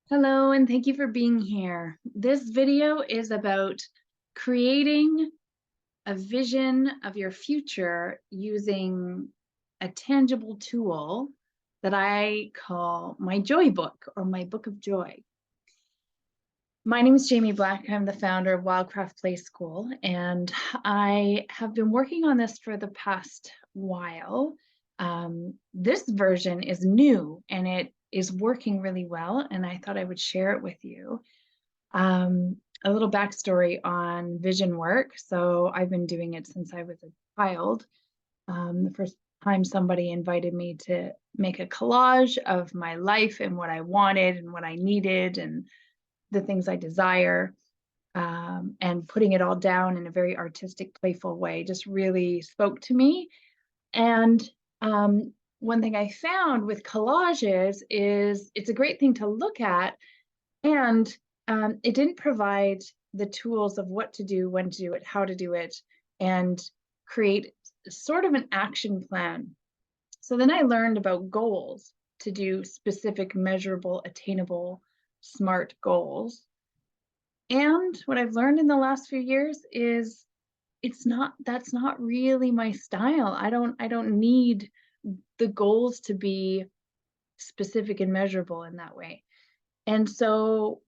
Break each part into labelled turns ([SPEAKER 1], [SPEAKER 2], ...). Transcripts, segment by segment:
[SPEAKER 1] Hello, and thank you for being here. This video is about creating a vision of your future using a tangible tool that I call my joy book or my book of joy. My name is Jamie Black. I'm the founder of Wildcraft Play School, and I have been working on this for the past while. This version is new and it is working really well, and I thought I would share it with you. A little backstory on vision work. So I've been doing it since I was a child. The first time somebody invited me to make a collage of my life and what I wanted and what I needed and the things I desire, and putting it all down in a very artistic, playful way just really spoke to me. And one thing I found with collages is it's a great thing to look at, and it didn't provide the tools of what to do, when to do it, how to do it, and create sort of an action plan. So then I learned about goals to do specific, measurable, attainable, smart goals. And what I've learned in the last few years is that's not really my style. I don't need the goals to be specific and measurable in that way. And so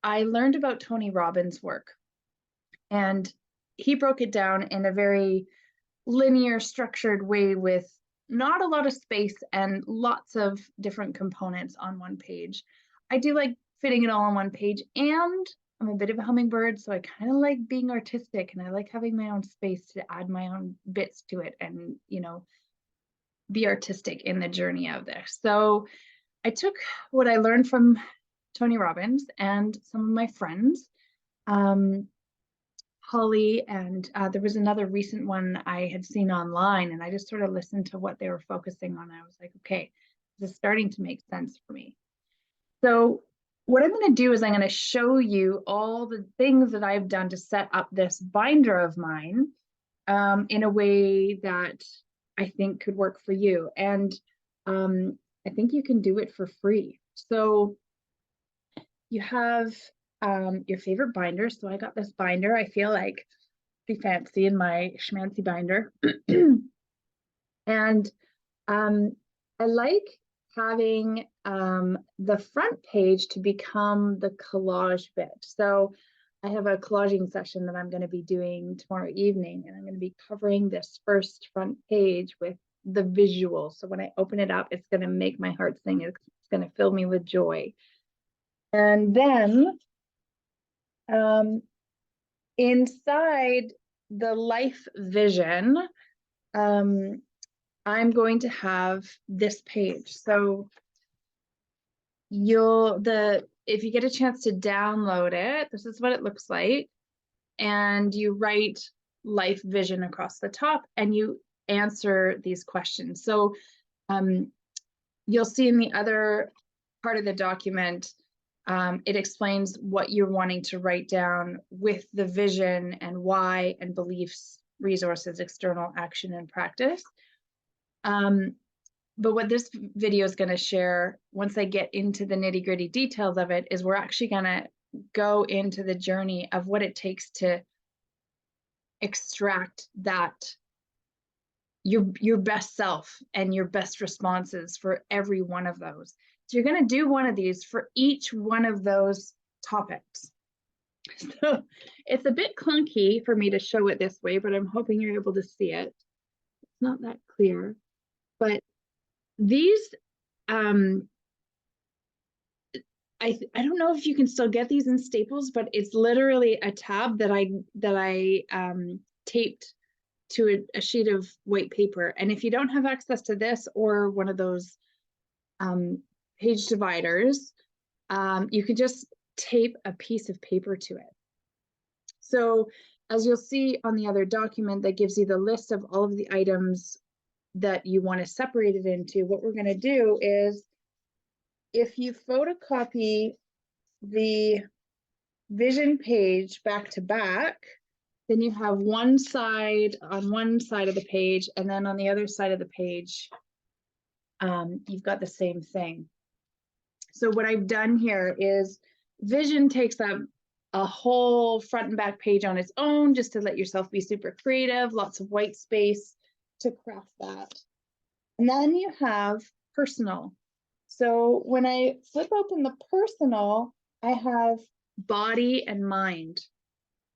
[SPEAKER 1] I learned about Tony Robbins' work, and he broke it down in a very linear, structured way with not a lot of space and lots of different components on one page. I do like fitting it all on one page, and I'm a bit of a hummingbird, so I kind of like being artistic and I like having my own space to add my own bits to it and, be artistic in the journey of this. So I took what I learned from Tony Robbins and some of my friends, um, Holly, and there was another recent one I had seen online, and I just sort of listened to what they were focusing on. I was like, okay, this is starting to make sense for me. So what I'm going to do is I'm going to show you all the things that I've done to set up this binder of mine, in a way that I think could work for you. And I think you can do it for free. So you have your favorite binder. So I got this binder. I feel like pretty fancy in my schmancy binder. And I like having the front page to become the collage bit. So I have a collaging session that I'm going to be doing tomorrow evening, and I'm going to be covering this first front page with the visual. So when I open it up, it's going to make my heart sing. It's going to fill me with joy. And then inside the life vision, I'm going to have this page. So if you get a chance to download it, this is what it looks like. And you write life vision across the top and you answer these questions. So you'll see in the other part of the document, it explains what you're wanting to write down with the vision and why and beliefs, resources, external action, and practice. But what this video is going to share, once I get into the nitty-gritty details of it, is we're actually going to go into the journey of what it takes to extract that your best self and your best responses for every one of those. So you're going to do one of these for each one of those topics. So it's a bit clunky for me to show it this way, but I'm hoping you're able to see it. It's not that clear, but these, I don't know if you can still get these in Staples, but it's literally a tab that I taped to a sheet of white paper. And if you don't have access to this or one of those page dividers, you could just tape a piece of paper to it. So as you'll see on the other document that gives you the list of all of the items that you want to separate it into, what we're going to do is, if you photocopy the vision page back to back, then you have one side on one side of the page, and then on the other side of the page, you've got the same thing. So what I've done here is vision takes up a whole front and back page on its own, just to let yourself be super creative, lots of white space to craft that. And then you have personal. So when I flip open the personal, I have body and mind.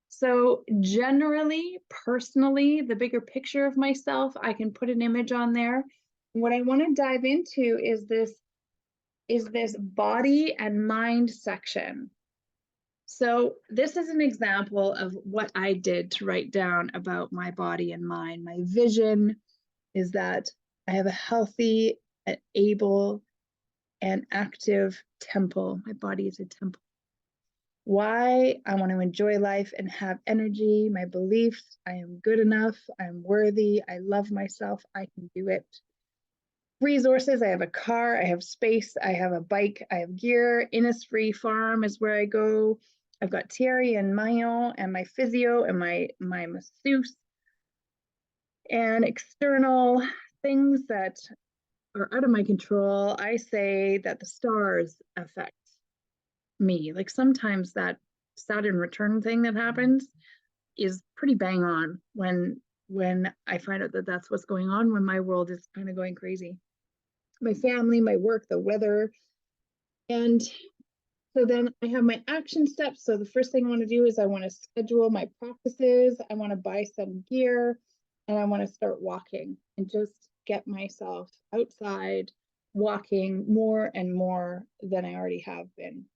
[SPEAKER 1] So generally, personally, the bigger picture of myself, I can put an image on there. What I want to dive into is this body and mind section. So this is an example of what I did to write down about my body and mind. My vision is that I have a healthy, able, and active temple. My body is a temple. Why? I want to enjoy life and have energy. My beliefs: I am good enough, I'm worthy, I love myself, I can do it. Resources: I have a car, I have space, I have a bike, I have gear. Innisfree Farm is where I go. I've got Thierry and Mayon and my physio and my masseuse. And external things that are out of my control, I say that the stars affect me. Like sometimes that Saturn return thing that happens is pretty bang on when I find out that that's what's going on, when my world is kind of going crazy. My family, my work, the weather. And so then I have my action steps. So the first thing I want to do is I want to schedule my practices. I want to buy some gear and I want to start walking and just get myself outside walking more and more than I already have been.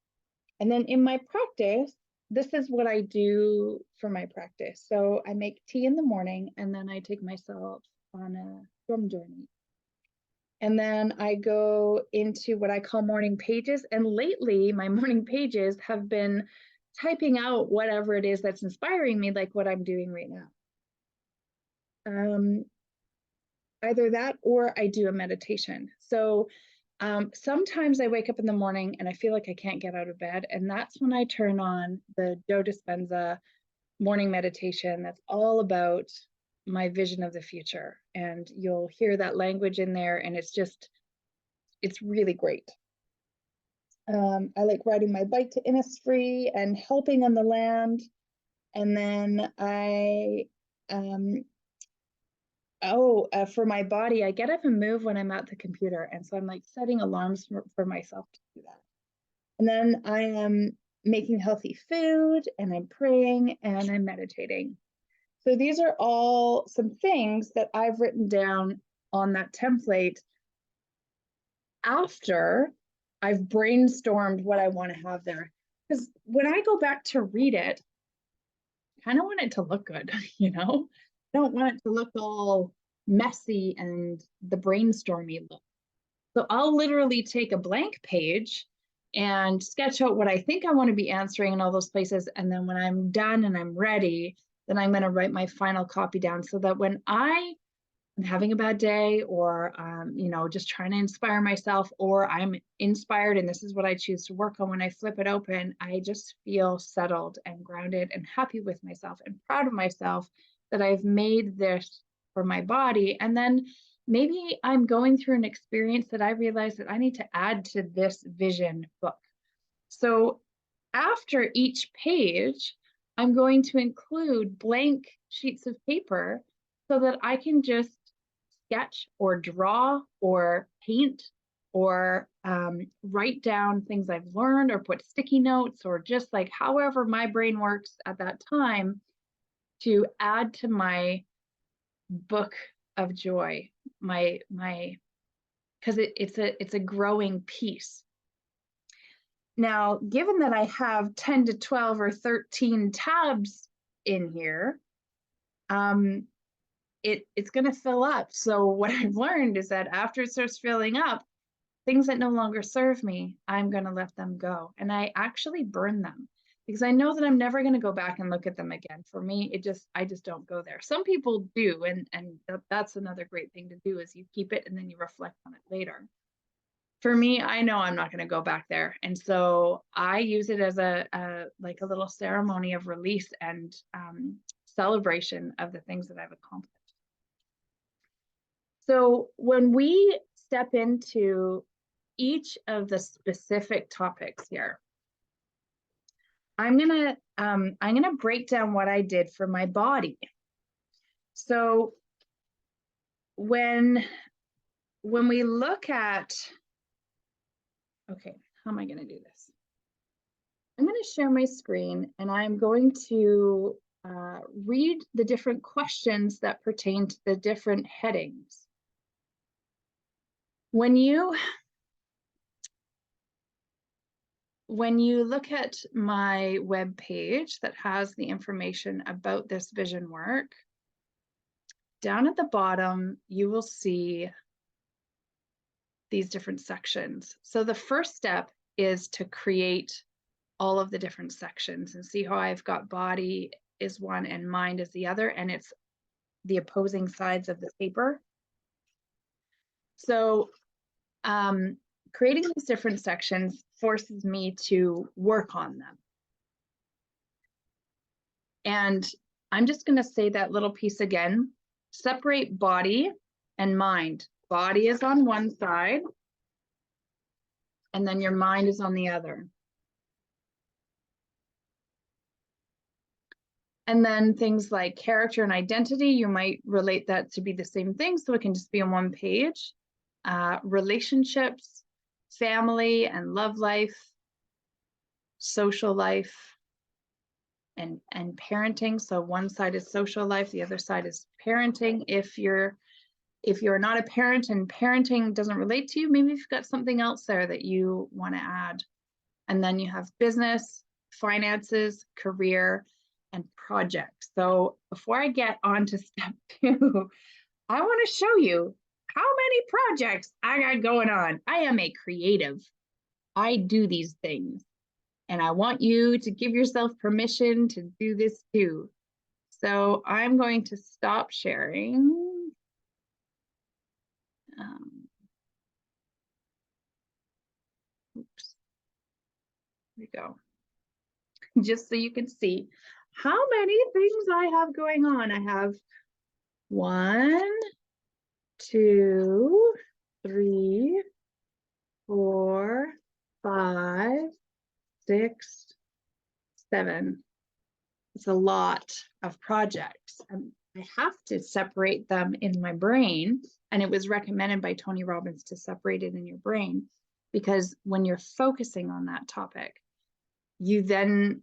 [SPEAKER 1] And then in my practice, this is what I do for my practice. So I make tea in the morning and then I take myself on a drum journey. And then I go into what I call morning pages. And lately, my morning pages have been typing out whatever it is that's inspiring me, like what I'm doing right now. Either that or I do a meditation. So sometimes I wake up in the morning and I feel like I can't get out of bed. And that's when I turn on the Joe Dispenza morning meditation. That's all about my vision of the future. And you'll hear that language in there. And it's really great. I like riding my bike to Innisfree and helping on the land. And then for my body, I get up and move when I'm at the computer. And so I'm like setting alarms for myself to do that. And then I am making healthy food and I'm praying and I'm meditating. So these are all some things that I've written down on that template after I've brainstormed what I want to have there. Because when I go back to read it, I kind of want it to look good, you know? I don't want it to look all messy and the brainstormy look. So I'll literally take a blank page and sketch out what I think I want to be answering in all those places. And then when I'm done and I'm ready, then I'm going to write my final copy down so that when I'm having a bad day or, just trying to inspire myself, or I'm inspired and this is what I choose to work on, when I flip it open, I just feel settled and grounded and happy with myself and proud of myself that I've made this for my body. And then maybe I'm going through an experience that I realize that I need to add to this vision book. So after each page, I'm going to include blank sheets of paper so that I can just sketch or draw or paint or write down things I've learned or put sticky notes or just like however my brain works at that time to add to my book of joy, because it's a growing piece. Now, given that I have 10 to 12 or 13 tabs in here, it's going to fill up. So what I've learned is that after it starts filling up, things that no longer serve me, I'm going to let them go. And I actually burn them because I know that I'm never going to go back and look at them again. For me, I just don't go there. Some people do. And that's another great thing to do is you keep it and then you reflect on it later. For me, I know I'm not going to go back there. And so I use it as a little ceremony of release and celebration of the things that I've accomplished. So when we step into each of the specific topics here. I'm gonna break down what I did for my body. So when we look at, okay, how am I gonna do this? I'm gonna share my screen and I'm going to read the different questions that pertain to the different headings. When you look at my web page that has the information about this vision work, down at the bottom, you will see these different sections. So the first step is to create all of the different sections, and see how I've got body is one and mind is the other, and it's the opposing sides of the paper. So creating these different sections forces me to work on them. And I'm just going to say that little piece again. Separate body and mind. Body is on one side, and then your mind is on the other. And then things like character and identity, you might relate that to be the same thing, so it can just be on one page. Relationships, family and love life, social life, and parenting. So one side is social life, the other side is parenting. If you're not a parent and parenting doesn't relate to you, maybe you've got something else there that you want to add. And then you have business, finances, career, and projects. So before I get on to step 2, I want to show you how many projects I got going on. I am a creative. I do these things. And I want you to give yourself permission to do this too. So I'm going to stop sharing. Oops. There we go. Just so you can see how many things I have going on. I have 1, 2, 3, 4, 5, 6, 7. It's a lot of projects. And I have to separate them in my brain. And it was recommended by Tony Robbins to separate it in your brain, because when you're focusing on that topic, you then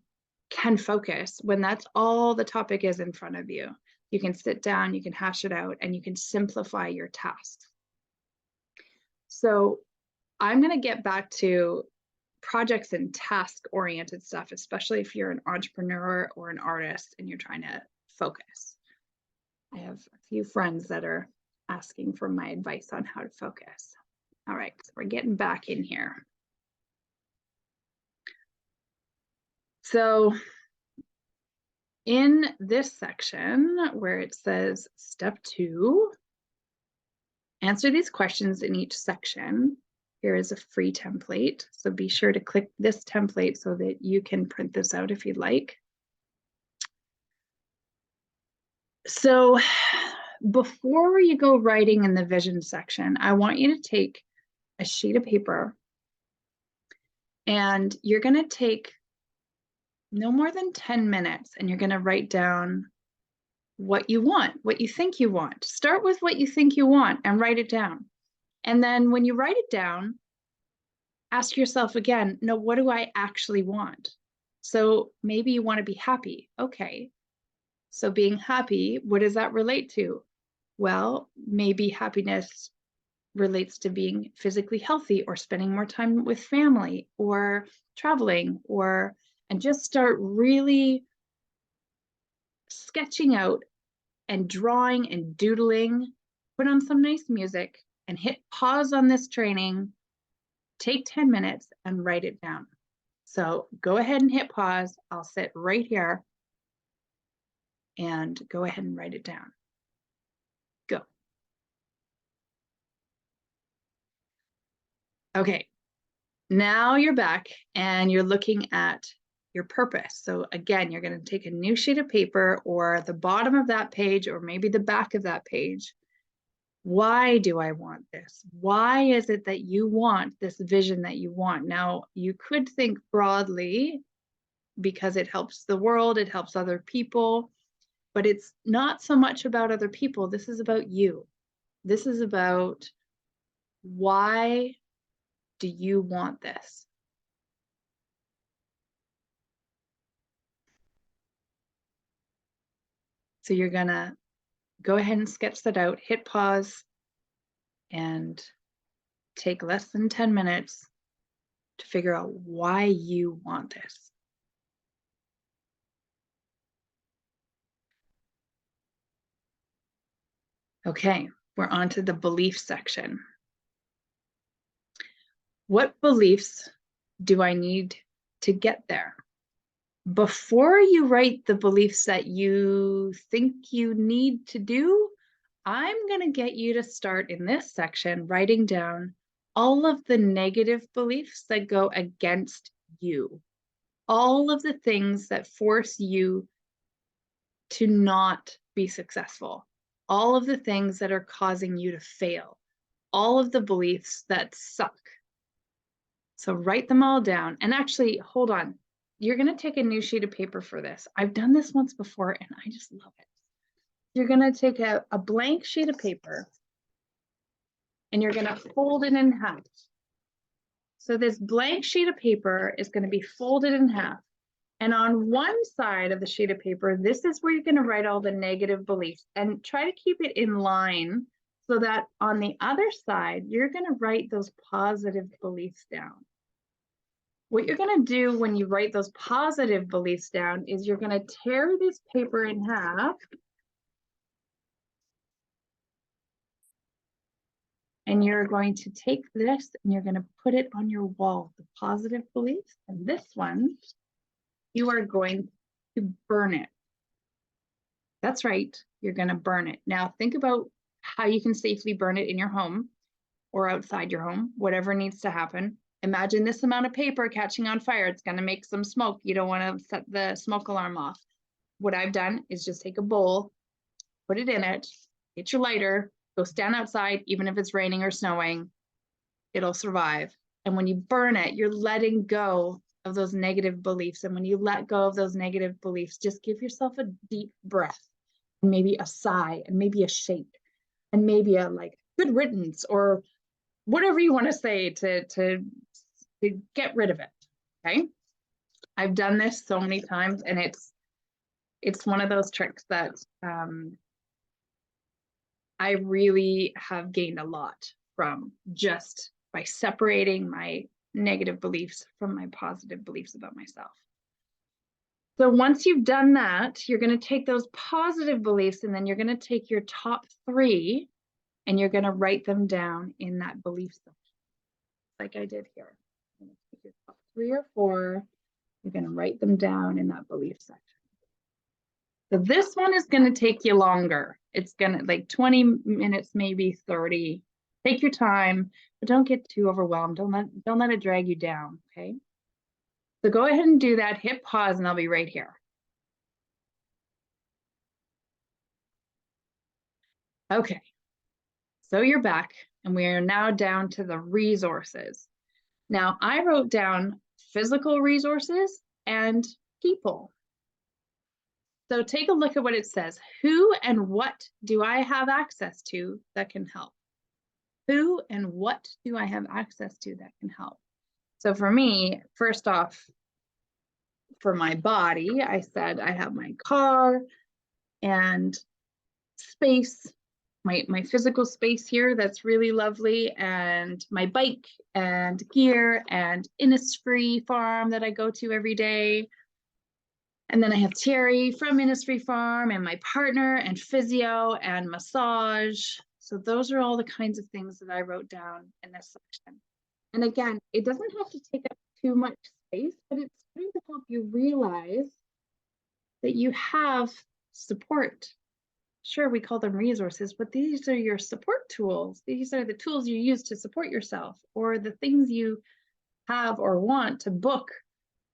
[SPEAKER 1] can focus when that's all the topic is in front of you. You can sit down, you can hash it out, and you can simplify your tasks. So I'm going to get back to projects and task-oriented stuff, especially if you're an entrepreneur or an artist and you're trying to focus. I have a few friends that are asking for my advice on how to focus. All right, so we're getting back in here. So in this section where it says step 2, answer these questions in each section. Here is a free template. So be sure to click this template so that you can print this out if you'd like. So before you go writing in the vision section, I want you to take a sheet of paper and you're going to take no more than 10 minutes and you're going to write down what you want, what you think you want. Start with what you think you want and write it down. And then when you write it down, ask yourself again, no, what do I actually want? So maybe you want to be happy. Okay. So being happy, what does that relate to? Well, maybe happiness relates to being physically healthy or spending more time with family or traveling, and just start really sketching out and drawing and doodling. Put on some nice music and hit pause on this training. Take 10 minutes and write it down. So go ahead and hit pause. I'll sit right here and go ahead and write it down. Go. Okay, now you're back and you're looking at your purpose. So again, you're going to take a new sheet of paper or the bottom of that page or maybe the back of that page. Why do I want this? Why is it that you want this vision that you want? Now, you could think broadly because it helps the world, it helps other people, but it's not so much about other people. This is about you. This is about why do you want this? So you're gonna go ahead and sketch that out, hit pause, and take less than 10 minutes to figure out why you want this. Okay, we're on to the belief section. What beliefs do I need to get there? Before you write the beliefs that you think you need to do, I'm going to get you to start in this section writing down all of the negative beliefs that go against you, all of the things that force you to not be successful, all of the things that are causing you to fail, all of the beliefs that suck. So write them all down. And actually, hold on. You're going to take a new sheet of paper for this. I've done this once before and I just love it. You're going to take a blank sheet of paper and you're going to fold it in half. So this blank sheet of paper is going to be folded in half. And on one side of the sheet of paper, this is where you're going to write all the negative beliefs and try to keep it in line so that on the other side, you're going to write those positive beliefs down. What you're going to do when you write those positive beliefs down is you're going to tear this paper in half and you're going to take this and you're going to put it on your wall, the positive beliefs. And this one, you are going to burn it. That's right, you're going to burn it. Now think about how you can safely burn it in your home or outside your home, whatever needs to happen. Imagine this amount of paper catching on fire. It's going to make some smoke. You don't want to set the smoke alarm off. What I've done is just take a bowl, put it in it, get your lighter, go stand outside, even if it's raining or snowing, it'll survive. And when you burn it, you're letting go of those negative beliefs. And when you let go of those negative beliefs, just give yourself a deep breath and maybe a sigh and maybe a shake and maybe a like good riddance or whatever you want to say to get rid of it. Okay. I've done this so many times and it's one of those tricks that I really have gained a lot from just by separating my negative beliefs from my positive beliefs about myself. So once you've done that, you're going to take those positive beliefs and then you're going to take your top 3 and you're going to write them down in that belief section, like I did here. I'm going to take your top 3 or 4, you're going to write them down in that belief section. So this one is going to take you longer. It's going to like 20 minutes, maybe 30. Take your time, but don't get too overwhelmed. Don't let it drag you down, okay? So go ahead and do that, hit pause, and I'll be right here. Okay, so you're back, and we are now down to the resources. Now, I wrote down physical resources and people. So take a look at what it says. Who and what do I have access to that can help? Who and what do I have access to that can help? So for me, first off, for my body, I said I have my car and space, my physical space here that's really lovely, and my bike and gear and Innisfree farm that I go to every day. And then I have Terry from Innisfree Farm and my partner and physio and massage. So those are all the kinds of things that I wrote down in this section. And again, it doesn't have to take up too much space, but it's going to help you realize that you have support. Sure, we call them resources, but these are your support tools. These are the tools you use to support yourself or the things you have or want to book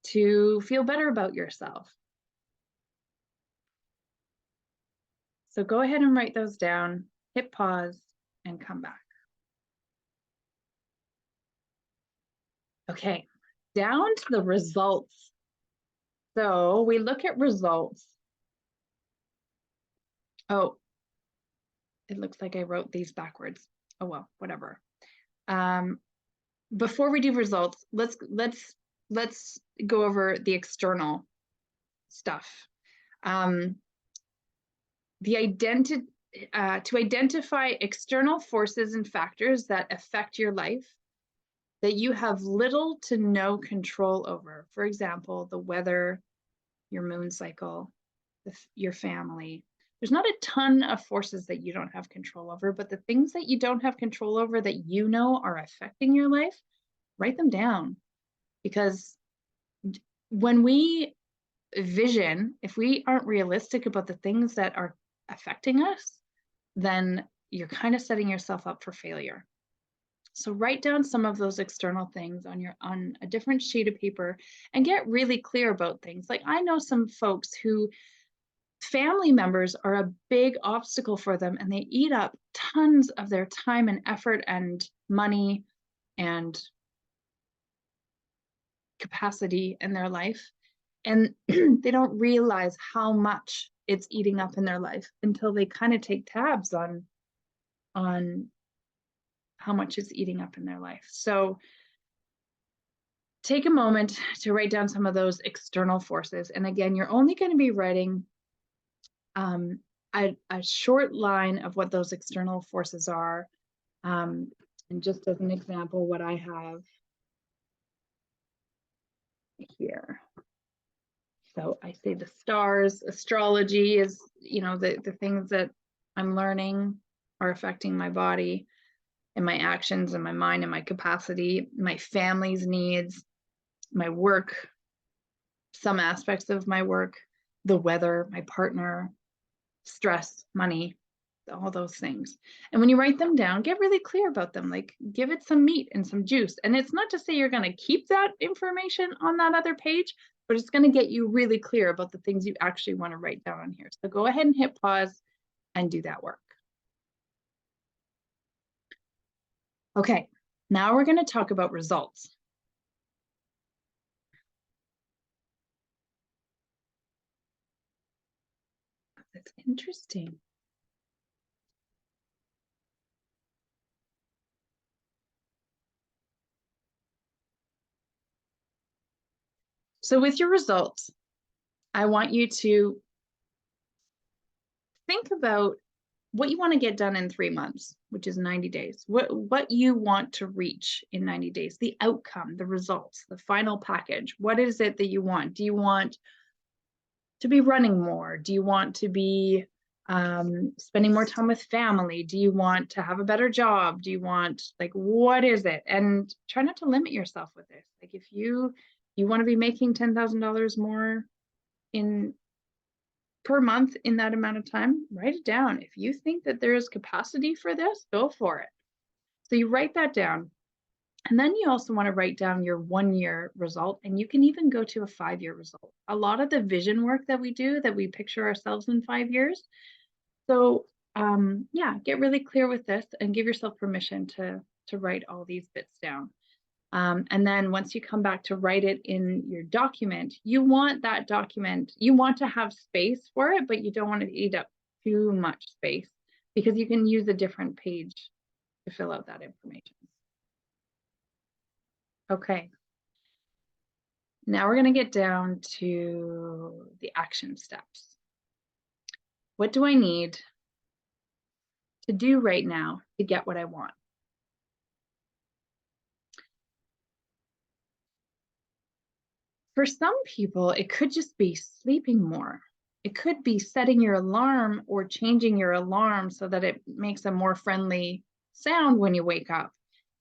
[SPEAKER 1] to feel better about yourself. So go ahead and write those down, hit pause, and come back. Okay, down to the results. So we look at results. Oh, it looks like I wrote these backwards. Oh, well, whatever. Before we do results, let's go over the external stuff. To identify external forces and factors that affect your life that you have little to no control over. For example, the weather, your moon cycle, your family. There's not a ton of forces that you don't have control over, but the things that you don't have control over that you know are affecting your life, write them down. Because when we vision, if we aren't realistic about the things that are affecting us, then you're kind of setting yourself up for failure. So write down some of those external things on a different sheet of paper and get really clear about things. Like I know some folks who family members are a big obstacle for them, and they eat up tons of their time and effort and money and capacity in their life. And they don't realize how much it's eating up in their life until they kind of take tabs on how much it's eating up in their life. So take a moment to write down some of those external forces. And again, you're only going to be writing a short line of what those external forces are. And just as an example, what I have here. So I say the stars, astrology is, the things that I'm learning are affecting my body and my actions and my mind and my capacity, my family's needs, my work, some aspects of my work, the weather, my partner, stress, money, all those things. And when you write them down, get really clear about them, like give it some meat and some juice. And it's not to say you're going to keep that information on that other page, but it's going to get you really clear about the things you actually want to write down on here. So go ahead and hit pause and do that work. Okay, now we're going to talk about results. That's interesting. So with your results, I want you to think about what you want to get done in 3 months, which is 90 days, what you want to reach in 90 days, the outcome, the results, the final package. What is it that you want? Do you want to be running more? Do you want to be spending more time with family? Do you want to have a better job? Do you want, like, what is it? And try not to limit yourself with this. Like if you want to be making $10,000 more per month in that amount of time, write it down. If you think that there is capacity for this, go for it. So you write that down. And then you also want to write down your 1-year result, and you can even go to a 5-year result. A lot of the vision work that we do, that we picture ourselves in 5 years. So yeah, get really clear with this and give yourself permission to write all these bits down. And then once you come back to write it in your document, you want that document, you want to have space for it, but you don't want to eat up too much space, because you can use a different page to fill out that information. Okay. Now we're going to get down to the action steps. What do I need to do right now to get what I want? For some people, it could just be sleeping more. It could be setting your alarm or changing your alarm so that it makes a more friendly sound when you wake up.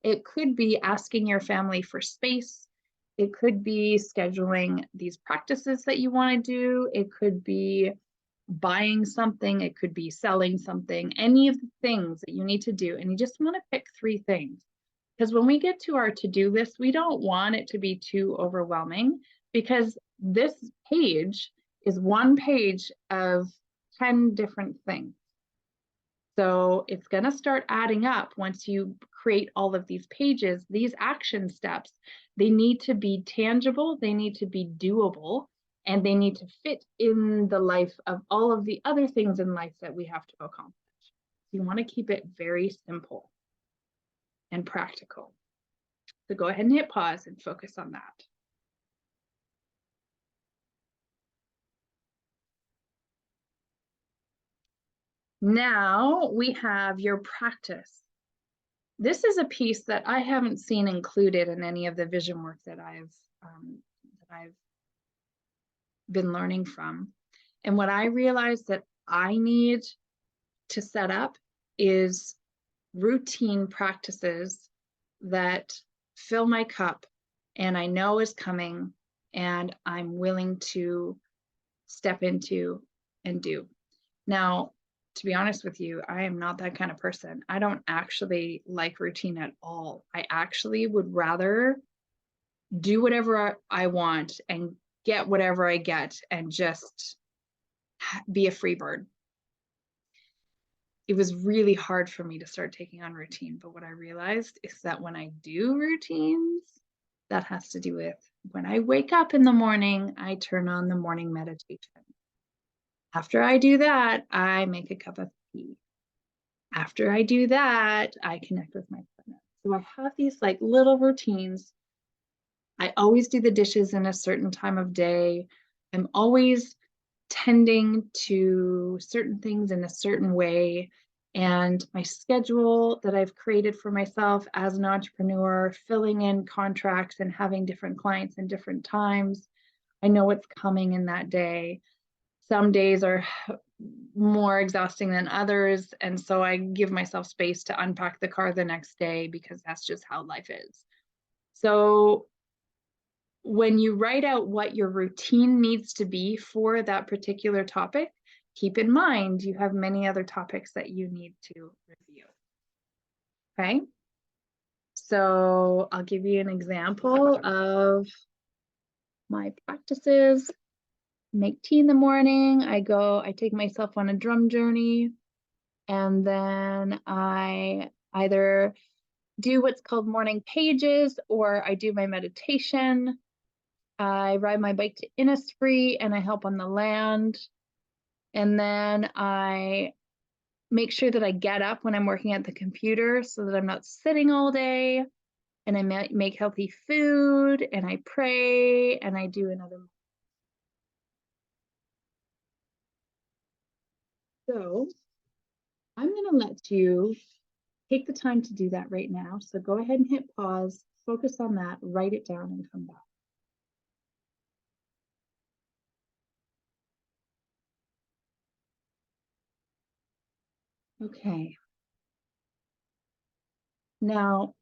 [SPEAKER 1] It could be asking your family for space. It could be scheduling these practices that you want to do. It could be buying something. It could be selling something, any of the things that you need to do. And you just want to pick 3 things. Because when we get to our to-do list, we don't want it to be too overwhelming, because this page is 1 page of 10 different things. So it's going to start adding up once you create all of these pages. These action steps, they need to be tangible, they need to be doable, and they need to fit in the life of all of the other things in life that we have to accomplish. You want to keep it very simple and practical. So go ahead and hit pause and focus on that. Now we have your practice. This is a piece that I haven't seen included in any of the vision work that I've been learning from. And what I realized that I need to set up is routine practices that fill my cup and I know is coming and I'm willing to step into and do. Now, to be honest with you, I am not that kind of person. I don't actually like routine at all. I actually would rather do whatever I want and get whatever I get and just be a free bird. It was really hard for me to start taking on routine. But what I realized is that when I do routines, that has to do with when I wake up in the morning, I turn on the morning meditation. After I do that, I make a cup of tea. After I do that, I connect with my partner. So I have these like little routines. I always do the dishes in a certain time of day. I'm always tending to certain things in a certain way. And my schedule that I've created for myself as an entrepreneur, filling in contracts and having different clients in different times, I know what's coming in that day. Some days are more exhausting than others. And so I give myself space to unpack the car the next day because that's just how life is. So when you write out what your routine needs to be for that particular topic, keep in mind you have many other topics that you need to review. Okay. So I'll give you an example of my practices. Make tea in the morning. I take myself on a drum journey, and then I either do what's called morning pages or I do my meditation. I ride my bike to Innisfree and I help on the land. And then I make sure that I get up when I'm working at the computer so that I'm not sitting all day. And I make healthy food and I pray and I do another. So I'm going to let you take the time to do that right now. So go ahead and hit pause, focus on that, write it down and come back. Okay. Now,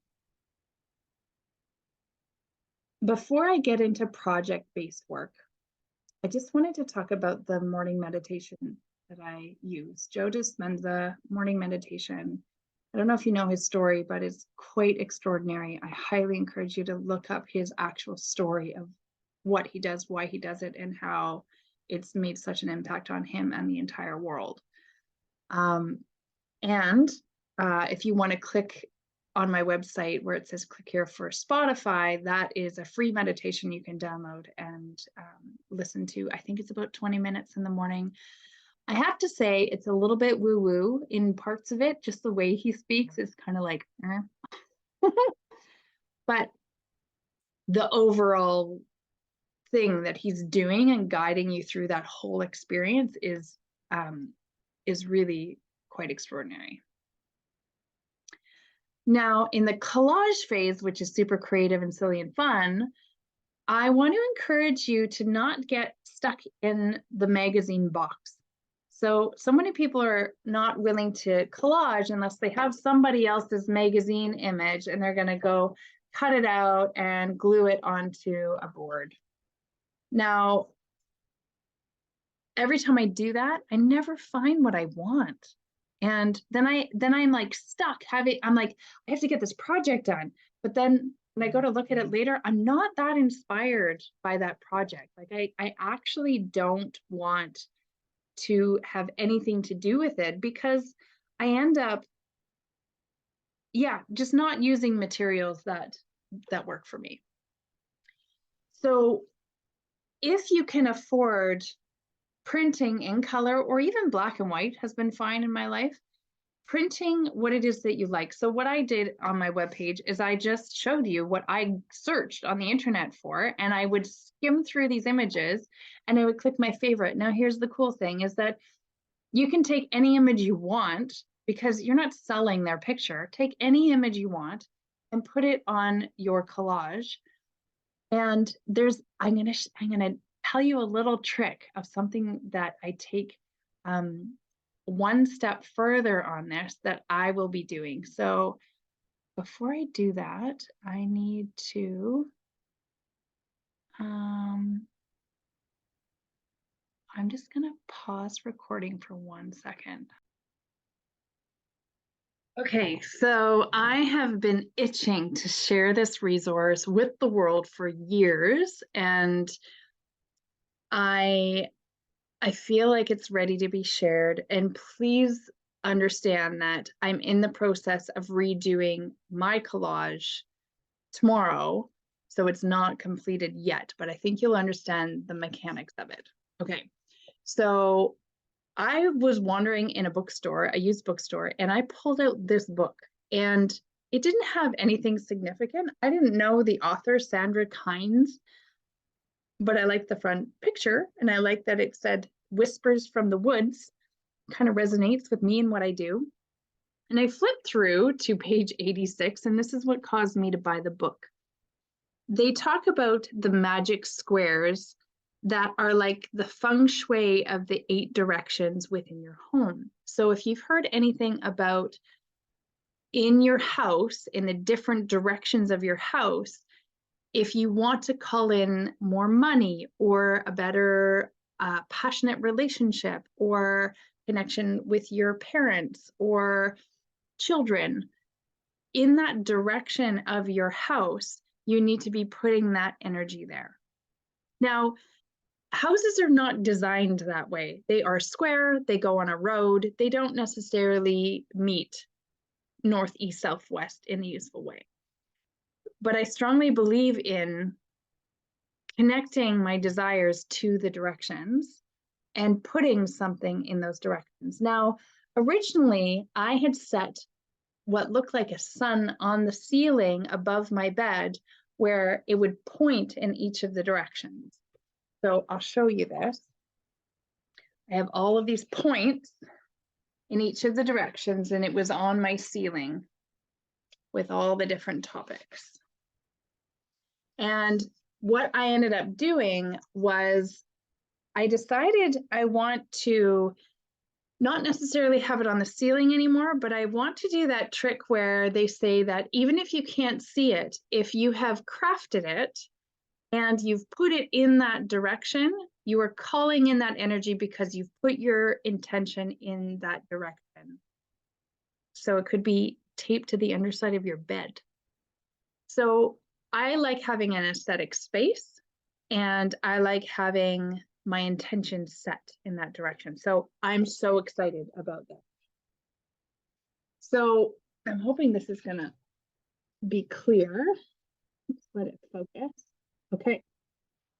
[SPEAKER 1] before I get into project-based work, I just wanted to talk about the morning meditation that I use. Joe Dispenza morning meditation. I don't know if you know his story, but it's quite extraordinary. I highly encourage you to look up his actual story of what he does, why he does it, and how it's made such an impact on him and the entire world. And if you want to click on my website where it says click here for Spotify, that is a free meditation you can download and listen to. I think it's about 20 minutes in the morning. I have to say it's a little bit woo-woo in parts of it. Just the way he speaks is kind of like, but the overall thing that he's doing and guiding you through that whole experience is really quite extraordinary. Now, in the collage phase, which is super creative and silly and fun, I want to encourage you to not get stuck in the magazine box. So many people are not willing to collage unless they have somebody else's magazine image and they're going to go cut it out and glue it onto a board. Now, every time I do that, I never find what I want. And then I'm like stuck I'm like, I have to get this project done. But then when I go to look at it later, I'm not that inspired by that project. Like I actually don't want to have anything to do with it because I end up, yeah, just not using materials that work for me. So if you can afford printing in color, or even black and white has been fine in my life, printing what it is that you like. So what I did on my webpage is I just showed you what I searched on the internet for, and I would skim through these images and I would click my favorite. Now here's the cool thing is that you can take any image you want, because you're not selling their picture. Take any image you want and put it on your collage. And I'm gonna tell you a little trick of something that I take one step further on this that I will be doing. So before I do that, I need to, I'm just gonna pause recording for 1 second. Okay, so I have been itching to share this resource with the world for years, and I feel like it's ready to be shared. And please understand that I'm in the process of redoing my collage tomorrow, so it's not completed yet, but I think you'll understand the mechanics of it. Okay, so I was wandering in a bookstore, a used bookstore, and I pulled out this book, and it didn't have anything significant. I didn't know the author, Sandra Kynes, but I liked the front picture, and I liked that it said Whispers from the Woods. Kind of resonates with me and what I do. And I flipped through to page 86, and this is what caused me to buy the book. They talk about the magic squares that are like the feng shui of the 8 directions within your home. So if you've heard anything about in your house, in the different directions of your house, if you want to call in more money or a better passionate relationship or connection with your parents or children, in that direction of your house, you need to be putting that energy there. Now, houses are not designed that way. They are square, they go on a road, they don't necessarily meet north, east, south, west in a useful way. But I strongly believe in connecting my desires to the directions and putting something in those directions. Now, originally, I had set what looked like a sun on the ceiling above my bed, where it would point in each of the directions. So I'll show you this. I have all of these points in each of the directions, and it was on my ceiling with all the different topics. And what I ended up doing was I decided I want to not necessarily have it on the ceiling anymore, but I want to do that trick where they say that even if you can't see it, if you have crafted it and you've put it in that direction, you are calling in that energy because you've put your intention in that direction. So it could be taped to the underside of your bed. So I like having an aesthetic space, and I like having my intention set in that direction. So I'm so excited about that. So I'm hoping this is gonna be clear. Let's let it focus. Okay,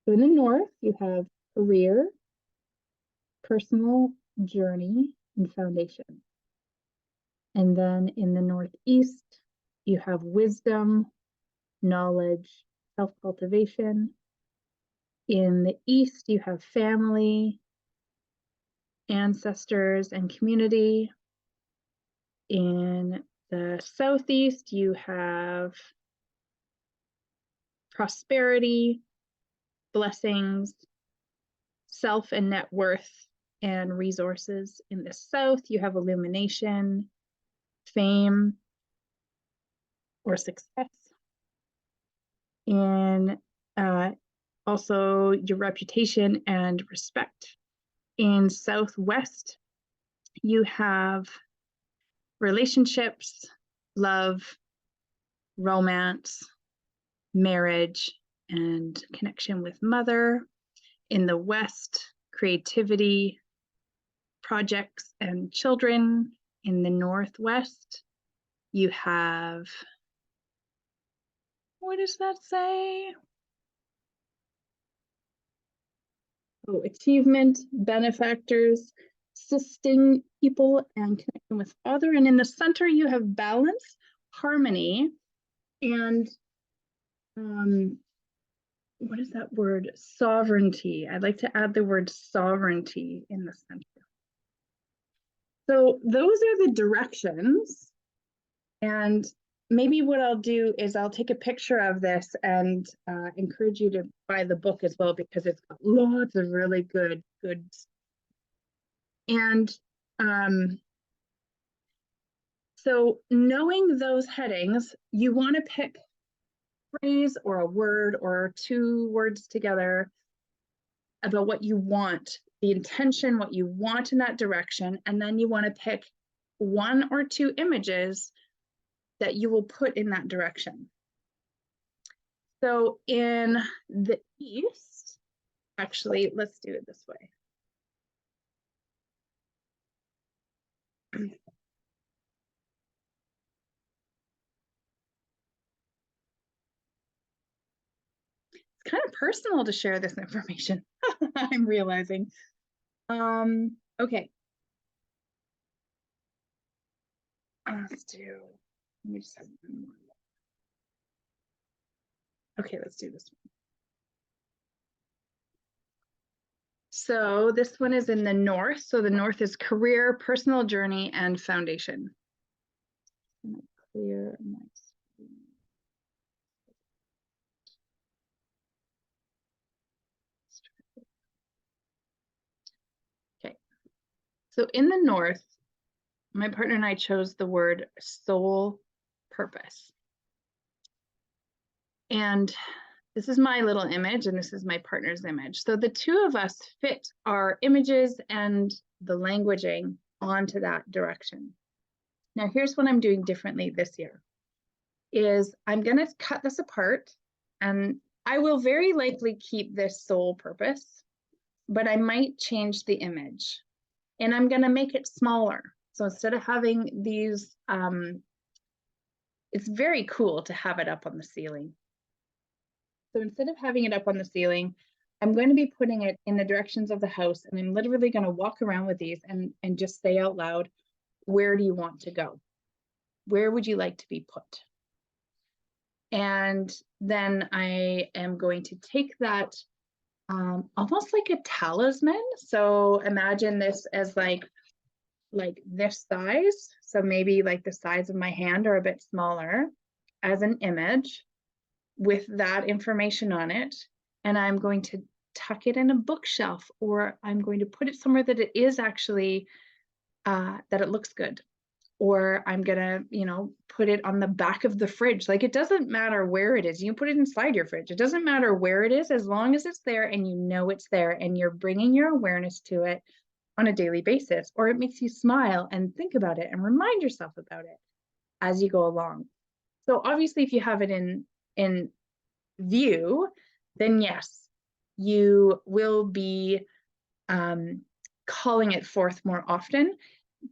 [SPEAKER 1] so in the north, you have career, personal journey, and foundation. And then in the northeast, you have wisdom, knowledge, self-cultivation. In the east, you have family, ancestors, and community. In the southeast, you have prosperity, blessings, self and net worth, and resources. In the south, you have illumination, fame, or success. In also your reputation and respect. In southwest, you have relationships, love, romance, marriage, and connection with mother. In the west, creativity, projects and children. in the Northwest, you have, what does that say? Oh, achievement, benefactors, assisting people, and connecting with Father. And in the center, you have balance, harmony, and what is that word? Sovereignty. I'd like to add the word sovereignty in the center. So those are the directions. And maybe what I'll do is I'll take a picture of this and encourage you to buy the book as well, because it's got lots of really good. And so knowing those headings, you want to pick a phrase or a word or two words together about what you want, the intention, what you want in that direction, and then you want to pick one or two images that you will put in that direction. So in the East, actually, let's do it this way. It's kind of personal to share this information. I'm realizing. Okay. Let's do, let me just have one more. Okay, let's do this one. So this one is in the North. So the North is career, personal journey, and foundation. Clear my screen. Okay. So in the North, my partner and I chose the word soul purpose. And this is my little image, and this is my partner's image. So the two of us fit our images and the languaging onto that direction. Now, here's what I'm doing differently this year, is I'm going to cut this apart, and I will very likely keep this soul purpose, but I might change the image, and I'm going to make it smaller. So instead of having these, it's very cool to have it up on the ceiling. So instead of having it up on the ceiling, I'm going to be putting it in the directions of the house, and I'm literally going to walk around with these and just say out loud, where do you want to go? Where would you like to be put? And then I am going to take that almost like a talisman. So imagine this as like this size. So maybe like the size of my hand or a bit smaller as an image with that information on it. And I'm going to tuck it in a bookshelf, or I'm going to put it somewhere that it is actually, that it looks good. Or I'm gonna, put it on the back of the fridge. Like, it doesn't matter where it is. You can put it inside your fridge. It doesn't matter where it is, as long as it's there and you know it's there and you're bringing your awareness to it on a daily basis, or it makes you smile and think about it and remind yourself about it as you go along. So obviously, if you have it in view, then yes, you will be calling it forth more often.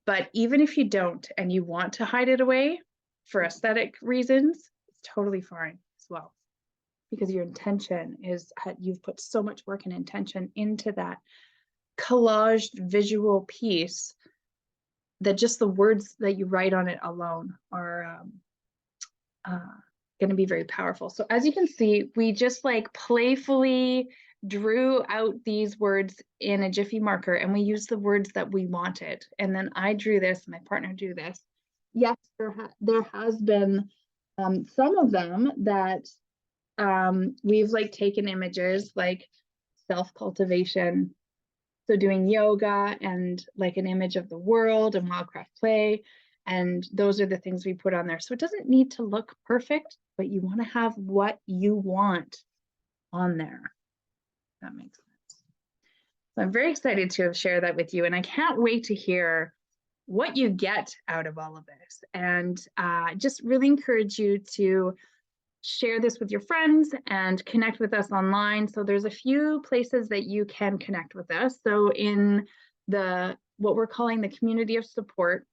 [SPEAKER 1] But even if you don't and you want to hide it away for aesthetic reasons, it's totally fine as well, because your intention is, you've put so much work and intention into that collaged visual piece that just the words that you write on it alone are going to be very powerful. So as you can see, we just like playfully drew out these words in a Jiffy marker, and we used the words that we wanted. And then I drew this, my partner drew this. Yes, there has been some of them that we've like taken images like self-cultivation. So doing yoga and like an image of the world and wildcraft play. And those are the things we put on there. So it doesn't need to look perfect, but you want to have what you want on there. That makes sense. So I'm very excited to have shared that with you, and I can't wait to hear what you get out of all of this. And just really encourage you to share this with your friends and connect with us online. So there's a few places that you can connect with us. So in what we're calling the community of support,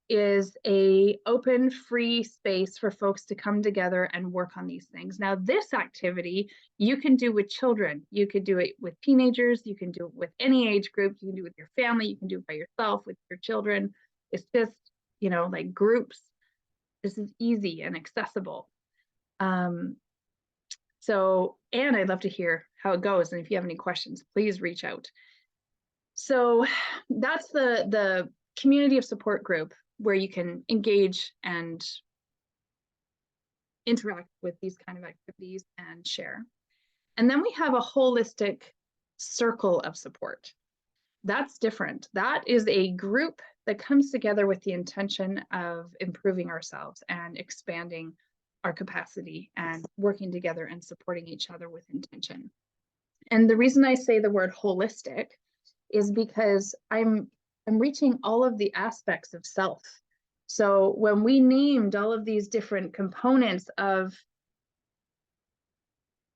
[SPEAKER 1] is a open, free space for folks to come together and work on these things. Now, this activity you can do with children. You could do it with teenagers. You can do it with any age group. You can do it with your family. You can do it by yourself, with your children. It's just, like groups. This is easy and accessible. So, and I'd love to hear how it goes. And if you have any questions, please reach out. So that's the community of support group where you can engage and interact with these kind of activities and share. And then we have a holistic circle of support. That's different. That is a group that comes together with the intention of improving ourselves and expanding our capacity and working together and supporting each other with intention. And the reason I say the word holistic is because I'm reaching all of the aspects of self. So when we named all of these different components of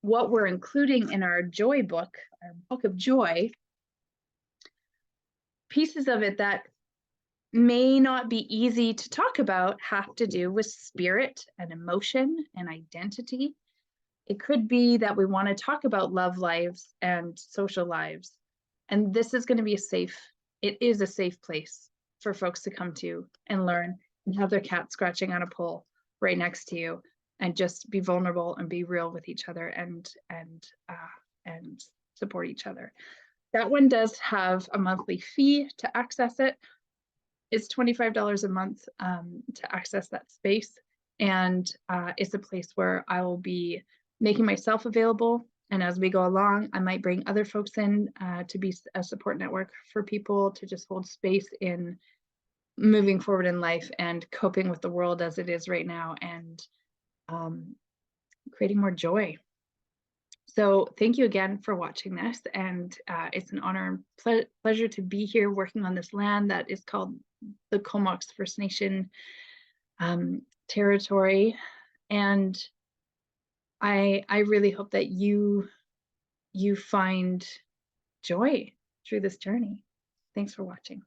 [SPEAKER 1] what we're including in our joy book, our book of joy, pieces of it that may not be easy to talk about have to do with spirit and emotion and identity. It could be that we want to talk about love lives and social lives. And this is going to be it is a safe place for folks to come to and learn and have their cat scratching on a pole right next to you and just be vulnerable and be real with each other and support each other. That one does have a monthly fee to access it. It's $25 a month to access that space. And it's a place where I will be making myself available. And as we go along, I might bring other folks in to be a support network for people to just hold space in moving forward in life and coping with the world as it is right now and creating more joy. So thank you again for watching this. And it's an honor and pleasure to be here working on this land that is called the Comox First Nation territory. And I really hope that you find joy through this journey. Thanks for watching.